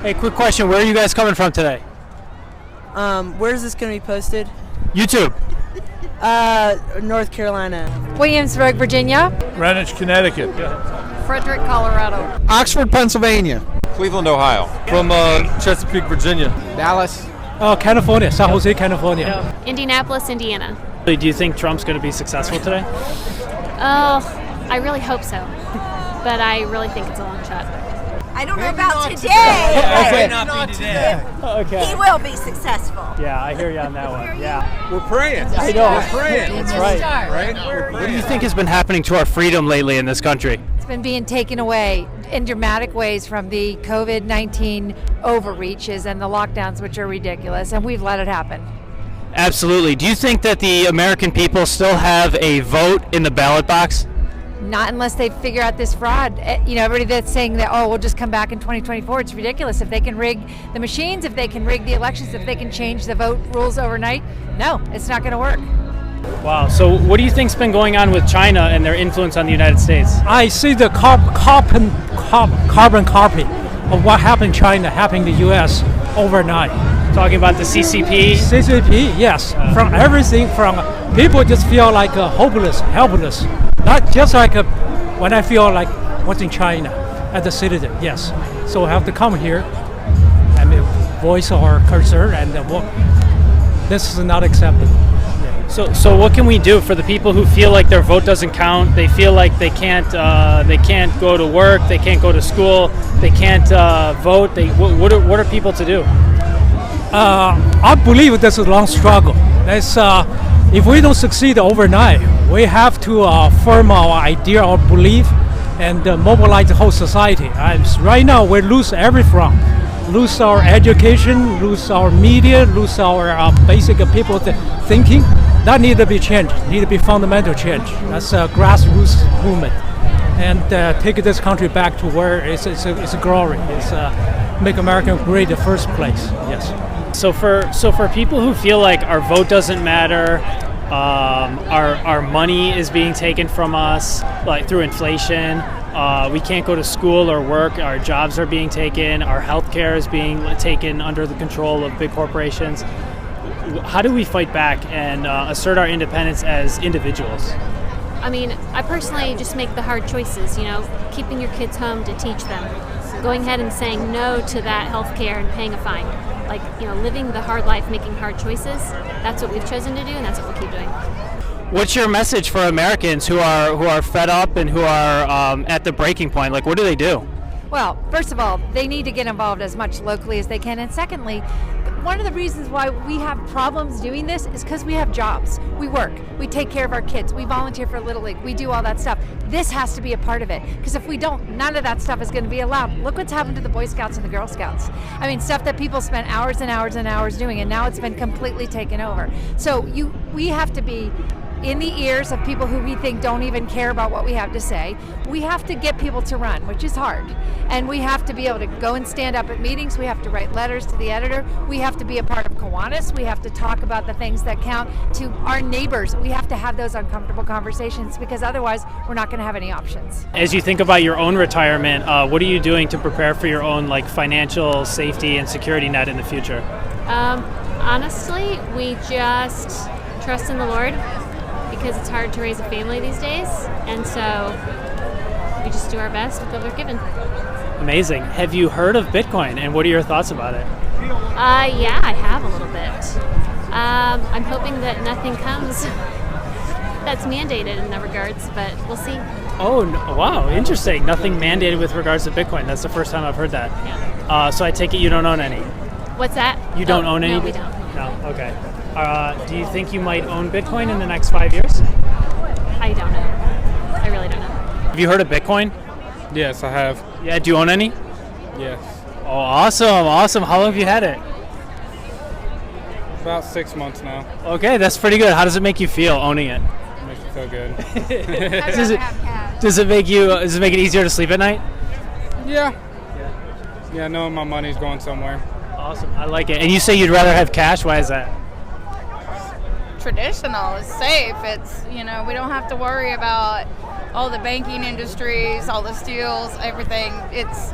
Hey, quick question. Where are you guys coming from today? Where is this going to be posted? YouTube. North Carolina. Williamsburg, Virginia. Greenwich, Connecticut. Frederick, Colorado. Oxford, Pennsylvania. Cleveland, Ohio. From Chesapeake, Virginia. Dallas. California, San Jose, California. Indianapolis, Indiana. Do you think Trump's going to be successful today? Oh, I really hope so. But I really think it's a long shot. I don't know about today. Okay. Not today. Okay. He will be successful. Yeah, I hear you on that one. Yeah. We're praying. I know. We're praying. That's right. What do you think has been happening to our freedom lately in this country? It's been being taken away in dramatic ways from the COVID-19 overreaches and the lockdowns, which are ridiculous, and we've let it happen. Absolutely. Do you think that the American people still have a vote in the ballot box? Not unless they figure out this fraud. Everybody that's saying that, oh, we'll just come back in 2024, it's ridiculous. If they can rig the machines, if they can rig the elections, if they can change the vote rules overnight, no, it's not going to work. Wow. So what do you think's been going on with China and their influence on the United States? I see the carbon copy of what happened in China happening in the U.S. overnight. Talking about the CCP? CCP, yes. From everything from people just feel like hopeless, helpless. Not just like when I feel like watching China as a citizen, yes. So I have to come here and voice our concern, and this is not acceptable. Yeah. So what can we do for the people who feel like their vote doesn't count? They feel like they can't go to work, they can't go to school, they can't vote. What are people to do? I believe this is a long struggle. If we don't succeed overnight, we have to form our idea or belief and mobilize the whole society. Right now, we lose everything. Lose our education, lose our media, lose our basic people thinking. That needs to be changed. Need to be fundamental change. That's a grassroots movement, and take this country back to where it's glory. It's make America great in the first place. Yes. So for people who feel like our vote doesn't matter, our money is being taken from us, like through inflation, we can't go to school or work, our jobs are being taken, our healthcare is being taken under the control of big corporations. How do we fight back and assert our independence as individuals? I mean, I personally just make the hard choices, keeping your kids home to teach them, going ahead and saying no to that health care and paying a fine. Living the hard life, making hard choices, that's what we've chosen to do, and that's what we'll keep doing. What's your message for Americans who are fed up and who are at the breaking point? Like, what do they do? Well, first of all, they need to get involved as much locally as they can. And secondly, one of the reasons why we have problems doing this is because we have jobs. We work. We take care of our kids. We volunteer for Little League. We do all that stuff. This has to be a part of it. Because if we don't, none of that stuff is going to be allowed. Look what's happened to the Boy Scouts and the Girl Scouts. I mean, stuff that people spent hours and hours and hours doing, and now it's been completely taken over. So we have to be in the ears of people who we think don't even care about what we have to say. We have to get people to run, which is hard. And we have to be able to go and stand up at meetings. We have to write letters to the editor. We have to be a part of Kiwanis. We have to talk about the things that count to our neighbors. We have to have those uncomfortable conversations, because otherwise we're not going to have any options. As you think about your own retirement, what are you doing to prepare for your own financial safety and security net in the future? Honestly, we just trust in the Lord, because it's hard to raise a family these days, and so we just do our best with what we're given. Amazing. Have you heard of Bitcoin, and what are your thoughts about it? Yeah, I have a little bit. I'm hoping that nothing comes that's mandated in that regards, but we'll see. Oh, wow, interesting. Nothing mandated with regards to Bitcoin. That's the first time I've heard that. Yeah. So I take it you don't own any? What's that? You don't own any? No, we don't. No, okay. Do you think you might own Bitcoin in the next 5 years? I don't know. I really don't know. Have you heard of Bitcoin? Yes, I have. Yeah, do you own any? Yes. Oh, awesome. How long have you had it? About 6 months now. Okay, that's pretty good. How does it make you feel owning it? Makes me feel good. Does it make it easier to sleep at night? Yeah, knowing my money's going somewhere. Awesome, I like it. And you say you'd rather have cash? Why is that? Traditional is safe. It's, we don't have to worry about all the banking industries, all the steals, everything. It's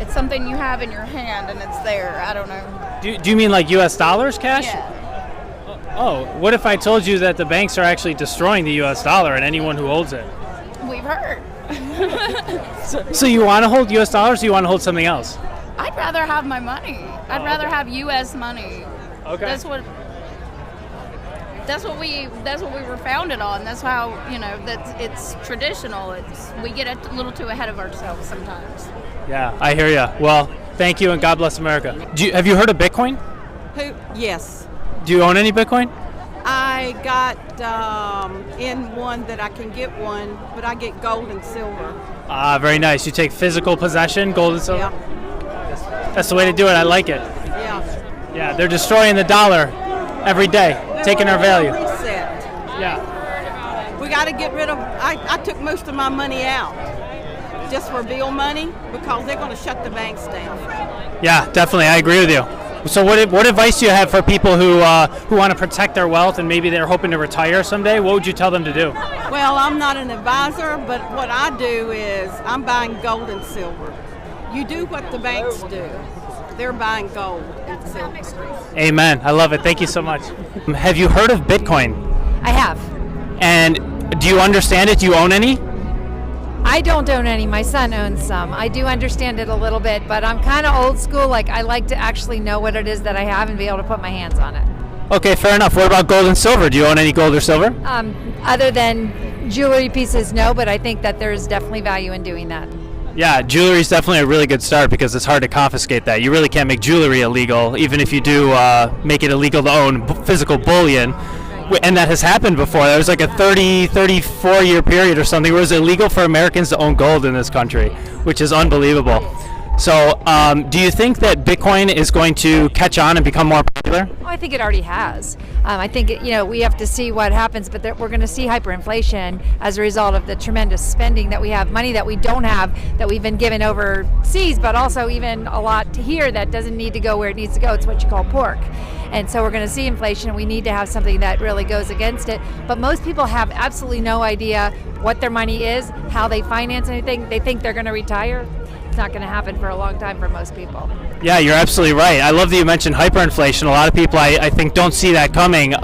It's something you have in your hand and it's there. I don't know. Do you mean like U.S. dollars cash? Yeah. Oh, what if I told you that the banks are actually destroying the U.S. dollar and anyone who holds it? We've heard. So you want to hold U.S. dollars or you want to hold something else? I'd rather have my money. I'd rather have U.S. money. Okay. That's what we were founded on. That's how, it's traditional. We get a little too ahead of ourselves sometimes. Yeah, I hear you. Well, thank you and God bless America. Have you heard of Bitcoin? Yes. Do you own any Bitcoin? I got in one that I can get one, but I get gold and silver. Ah, very nice. You take physical possession, gold and silver? Yeah. That's the way to do it. I like it. Yeah. Yeah, they're destroying the dollar every day, taking our value. Reset. Yeah. We got to get rid of. I took most of my money out just for bill money because they're going to shut the banks down. Yeah, definitely. I agree with you. So what advice do you have for people who want to protect their wealth and maybe they're hoping to retire someday? What would you tell them to do? Well, I'm not an advisor, but what I do is I'm buying gold and silver. You do what the banks do. They're buying gold and silver. Amen. I love it. Thank you so much. Have you heard of Bitcoin? I have. And do you understand it? Do you own any? I don't own any. My son owns some. I do understand it a little bit, but I'm kind of old school. Like, I like to actually know what it is that I have and be able to put my hands on it. Okay, fair enough. What about gold and silver? Do you own any gold or silver? Other than jewelry pieces, no, but I think that there's definitely value in doing that. Yeah, jewelry is definitely a really good start because it's hard to confiscate that. You really can't make jewelry illegal, even if you do make it illegal to own physical bullion. And that has happened before. There was like a 34-year period or something where it was illegal for Americans to own gold in this country, which is unbelievable. So do you think that Bitcoin is going to catch on and become more popular? Oh, I think it already has. I think we have to see what happens, but we're going to see hyperinflation as a result of the tremendous spending that we have, money that we don't have, that we've been given overseas, but also even a lot here that doesn't need to go where it needs to go. It's what you call pork. And so we're going to see inflation, and we need to have something that really goes against it. But most people have absolutely no idea what their money is, how they finance anything. They think they're going to retire. It's not going to happen for a long time for most people. Yeah, you're absolutely right. I love that you mentioned hyperinflation. A lot of people, I think, don't see that coming.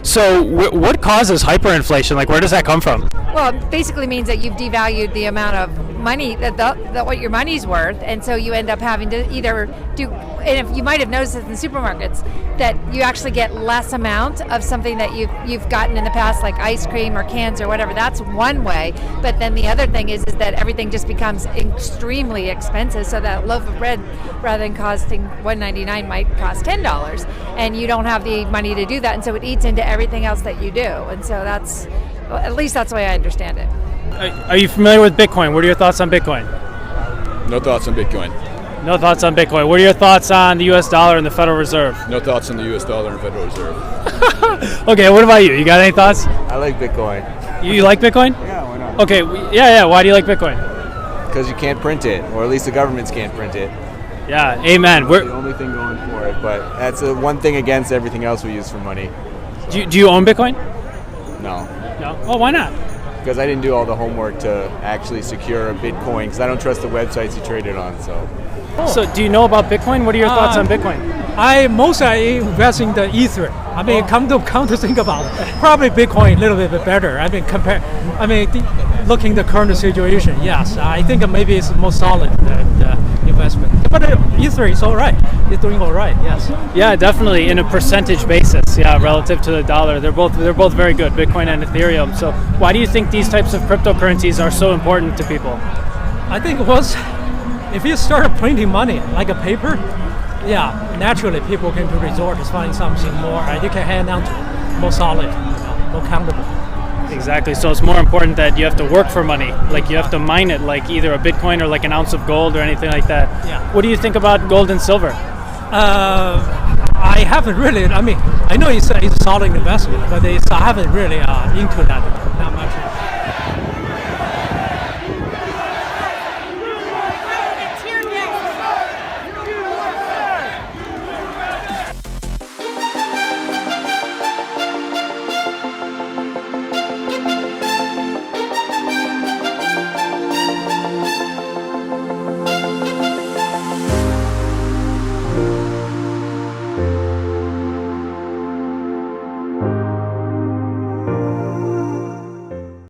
So what causes hyperinflation? Like, where does that come from? Well, it basically means that you've devalued the amount of money, that what your money's worth, and so you end up having to either do, and if you might have noticed this in supermarkets, that you actually get less amount of something that you've gotten in the past, like ice cream or cans or whatever. That's one way. But then the other thing is that everything just becomes extremely expensive, so that loaf of bread, rather than costing $1.99, might cost $10, and you don't have the money to do that, and so it eats into everything else that you do. And so that's, at least that's the way I understand it. Are you familiar with Bitcoin? What are your thoughts on Bitcoin? No thoughts on Bitcoin. No thoughts on Bitcoin. What are your thoughts on the U.S. dollar and the Federal Reserve? No thoughts on the U.S. dollar and Federal Reserve. Okay, what about you? You got any thoughts? I like Bitcoin. You like Bitcoin? Yeah, why not? Okay, yeah. Why do you like Bitcoin? Because you can't print it, or at least the governments can't print it. Yeah, amen. That's the only thing going for it, but that's the one thing against everything else we use for money. Do you own Bitcoin? No. No? Oh, why not? Because I didn't do all the homework to actually secure a Bitcoin, because I don't trust the websites you trade it on, so. So do you know about Bitcoin? What are your thoughts on Bitcoin? I mostly invest in the Ether. I mean, come to think about it, probably Bitcoin a little bit better. Looking the current situation, yes, I think maybe it's more solid investment. But Ether is all right. It's doing all right. Yes. Yeah, definitely in a percentage basis. Yeah, relative to the dollar, they're both very good, Bitcoin and Ethereum. So why do you think these types of cryptocurrencies are so important to people? I think if you start printing money like a paper, yeah, naturally people can resort to find something more you can hang on to, more solid, more countable. Exactly. So it's more important that you have to work for money. Like you have to mine it, like either a Bitcoin or like an ounce of gold or anything like that. Yeah. What do you think about gold and silver? I haven't really. I know it's a solid investment, but I haven't really into that that much.